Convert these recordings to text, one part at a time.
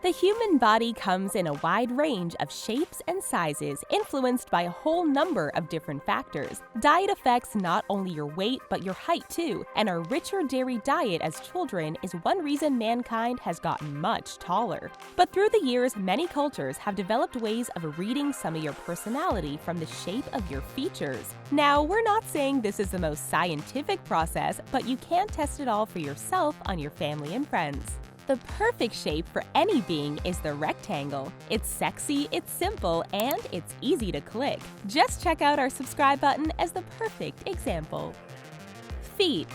The human body comes in a wide range of shapes and sizes, influenced by a whole number of different factors. Diet affects not only your weight, but your height too, and a richer dairy diet as children is one reason mankind has gotten much taller. But through the years, many cultures have developed ways of reading some of your personality from the shape of your features. Now, we're not saying this is the most scientific process, but you can test it all for yourself on your family and friends. The perfect shape for any being is the rectangle. It's sexy, it's simple, and it's easy to click. Just check out our subscribe button as the perfect example. Feet.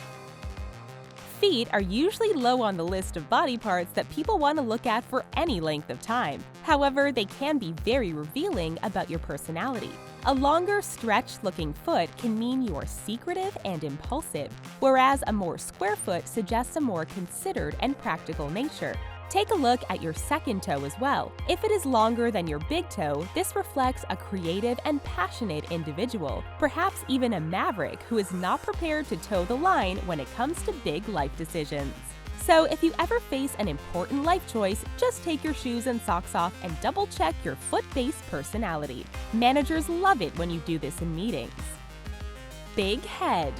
Feet are usually low on the list of body parts that people want to look at for any length of time. However, they can be very revealing about your personality. A longer, stretched-looking foot can mean you are secretive and impulsive, whereas a more square foot suggests a more considered and practical nature. Take a look at your second toe as well. If it is longer than your big toe, this reflects a creative and passionate individual, perhaps even a maverick who is not prepared to toe the line when it comes to big life decisions. So if you ever face an important life choice, just take your shoes and socks off and double-check your foot-based personality. Managers love it when you do this in meetings. Big head.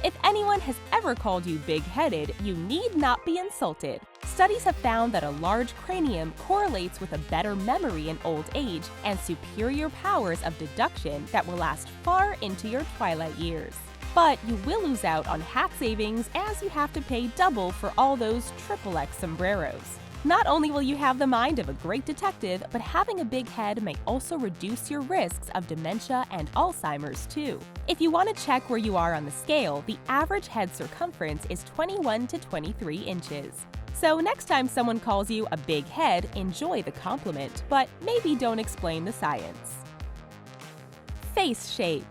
If anyone has ever called you big-headed, you need not be insulted. Studies have found that a large cranium correlates with a better memory in old age and superior powers of deduction that will last far into your twilight years. But you will lose out on hat savings as you have to pay double for all those XXX sombreros. Not only will you have the mind of a great detective, but having a big head may also reduce your risks of dementia and Alzheimer's too. If you want to check where you are on the scale, the average head circumference is 21 to 23 inches. So next time someone calls you a big head, enjoy the compliment, but maybe don't explain the science. Face shape.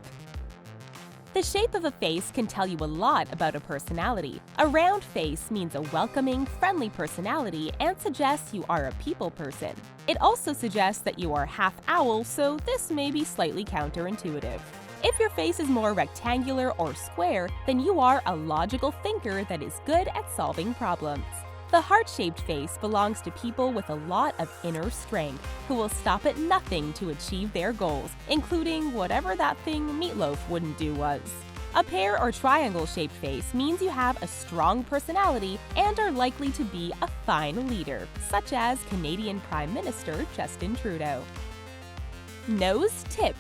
The shape of a face can tell you a lot about a personality. A round face means a welcoming, friendly personality and suggests you are a people person. It also suggests that you are half owl, so this may be slightly counterintuitive. If your face is more rectangular or square, then you are a logical thinker that is good at solving problems. The heart-shaped face belongs to people with a lot of inner strength, who will stop at nothing to achieve their goals, including whatever that thing Meatloaf wouldn't do was. A pear or triangle-shaped face means you have a strong personality and are likely to be a fine leader, such as Canadian Prime Minister Justin Trudeau. Nose tip.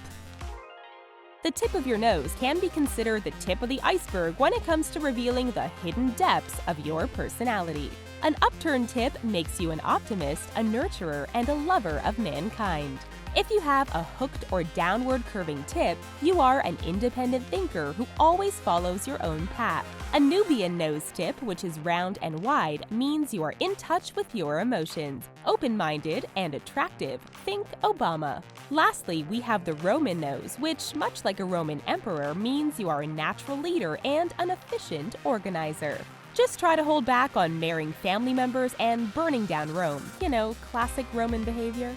The tip of your nose can be considered the tip of the iceberg when it comes to revealing the hidden depths of your personality. An upturned tip makes you an optimist, a nurturer, and a lover of mankind. If you have a hooked or downward curving tip, you are an independent thinker who always follows your own path. A Nubian nose tip, which is round and wide, means you are in touch with your emotions, open-minded and attractive. Think Obama. Lastly, we have the Roman nose, which, much like a Roman emperor, means you are a natural leader and an efficient organizer. Just try to hold back on marrying family members and burning down Rome. You know, classic Roman behavior.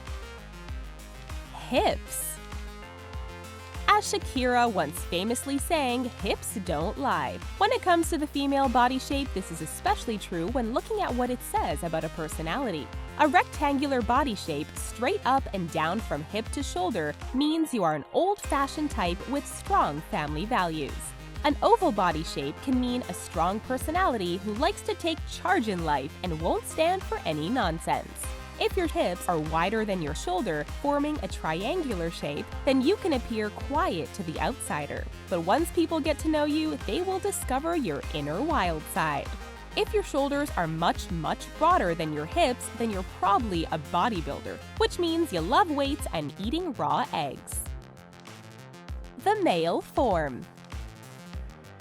Hips. As Shakira once famously sang, hips don't lie. When it comes to the female body shape, this is especially true when looking at what it says about a personality. A rectangular body shape, straight up and down from hip to shoulder, means you are an old-fashioned type with strong family values. An oval body shape can mean a strong personality who likes to take charge in life and won't stand for any nonsense. If your hips are wider than your shoulder, forming a triangular shape, then you can appear quiet to the outsider. But once people get to know you, they will discover your inner wild side. If your shoulders are much broader than your hips, then you're probably a bodybuilder, which means you love weights and eating raw eggs. The male form.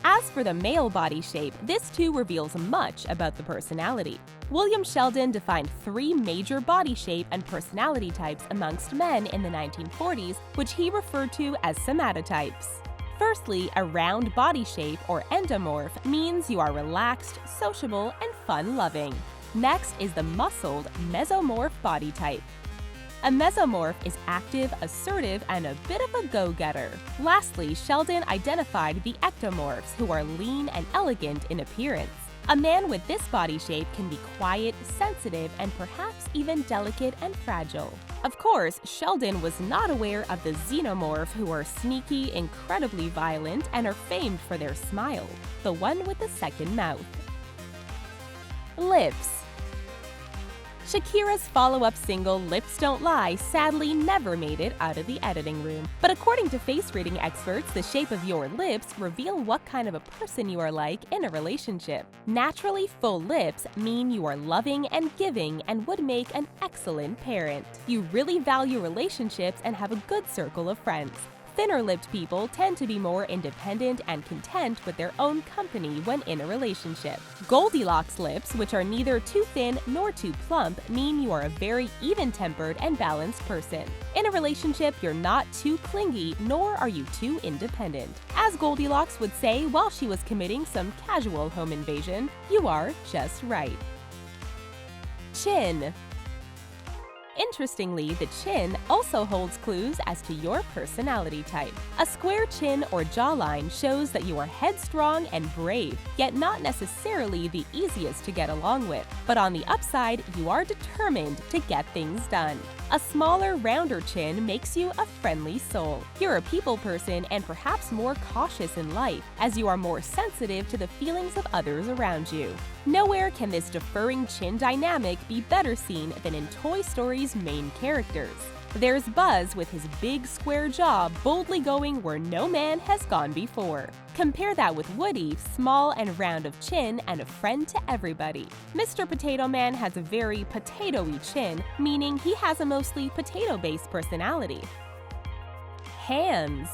As for the male body shape, this too reveals much about the personality. William Sheldon defined 3 major body shape and personality types amongst men in the 1940s, which he referred to as somatotypes. Firstly, a round body shape or endomorph means you are relaxed, sociable, and fun-loving. Next is the muscled mesomorph body type. A mesomorph is active, assertive, and a bit of a go-getter. Lastly, Sheldon identified the ectomorphs, who are lean and elegant in appearance. A man with this body shape can be quiet, sensitive, and perhaps even delicate and fragile. Of course, Sheldon was not aware of the xenomorph who are sneaky, incredibly violent, and are famed for their smile, the one with the second mouth. Lips. Shakira's follow-up single, Lips Don't Lie, sadly never made it out of the editing room. But according to face reading experts, the shape of your lips reveal what kind of a person you are like in a relationship. Naturally full lips mean you are loving and giving and would make an excellent parent. You really value relationships and have a good circle of friends. Thinner-lipped people tend to be more independent and content with their own company when in a relationship. Goldilocks lips, which are neither too thin nor too plump, mean you are a very even-tempered and balanced person. In a relationship, you're not too clingy, nor are you too independent. As Goldilocks would say while she was committing some casual home invasion, you are just right. Chin. Interestingly, the chin also holds clues as to your personality type. A square chin or jawline shows that you are headstrong and brave, yet not necessarily the easiest to get along with. But on the upside, you are determined to get things done. A smaller, rounder chin makes you a friendly soul. You're a people person and perhaps more cautious in life, as you are more sensitive to the feelings of others around you. Nowhere can this deferring chin dynamic be better seen than in Toy Story's main characters. There's Buzz with his big square jaw boldly going where no man has gone before. Compare that with Woody, small and round of chin and a friend to everybody. Mr. Potato Man has a very potato-y chin, meaning he has a mostly potato-based personality. Hands.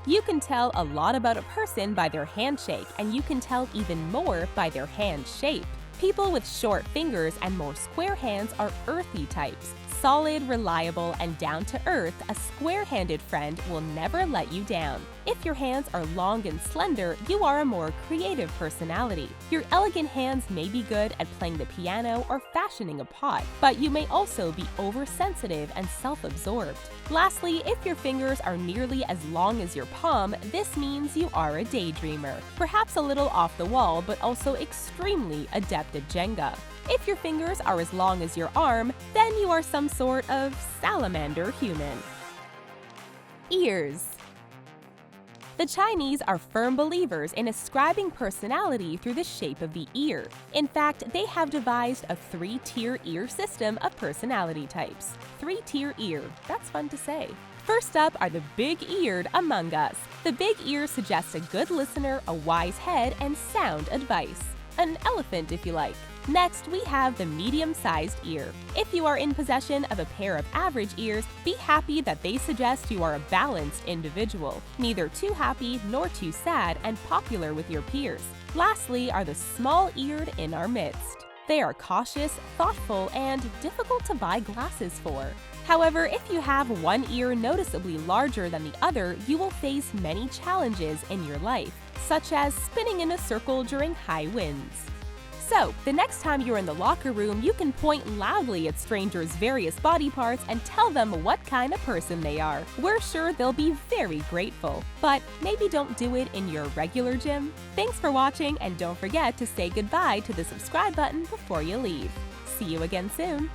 You can tell a lot about a person by their handshake, and you can tell even more by their hand shape. People with short fingers and more square hands are earthy types. Solid, reliable, and down-to-earth, a square-handed friend will never let you down. If your hands are long and slender, you are a more creative personality. Your elegant hands may be good at playing the piano or fashioning a pot, but you may also be oversensitive and self-absorbed. Lastly, if your fingers are nearly as long as your palm, this means you are a daydreamer. Perhaps a little off the wall, but also extremely adept at Jenga. If your fingers are as long as your arm, then you are some sort of salamander human. Ears. The Chinese are firm believers in ascribing personality through the shape of the ear. In fact, they have devised a 3-tier ear system of personality types. 3-tier ear, that's fun to say. First up are the big-eared among us. The big ear suggests a good listener, a wise head, and sound advice. An elephant, if you like. Next, we have the medium-sized ear. If you are in possession of a pair of average ears, be happy that they suggest you are a balanced individual, neither too happy nor too sad and popular with your peers. Lastly are the small-eared in our midst. They are cautious, thoughtful, and difficult to buy glasses for. However, if you have one ear noticeably larger than the other, you will face many challenges in your life, such as spinning in a circle during high winds. So, the next time you're in the locker room, you can point loudly at strangers' various body parts and tell them what kind of person they are. We're sure they'll be very grateful. But maybe don't do it in your regular gym. Thanks for watching, and don't forget to say goodbye to the subscribe button before you leave. See you again soon!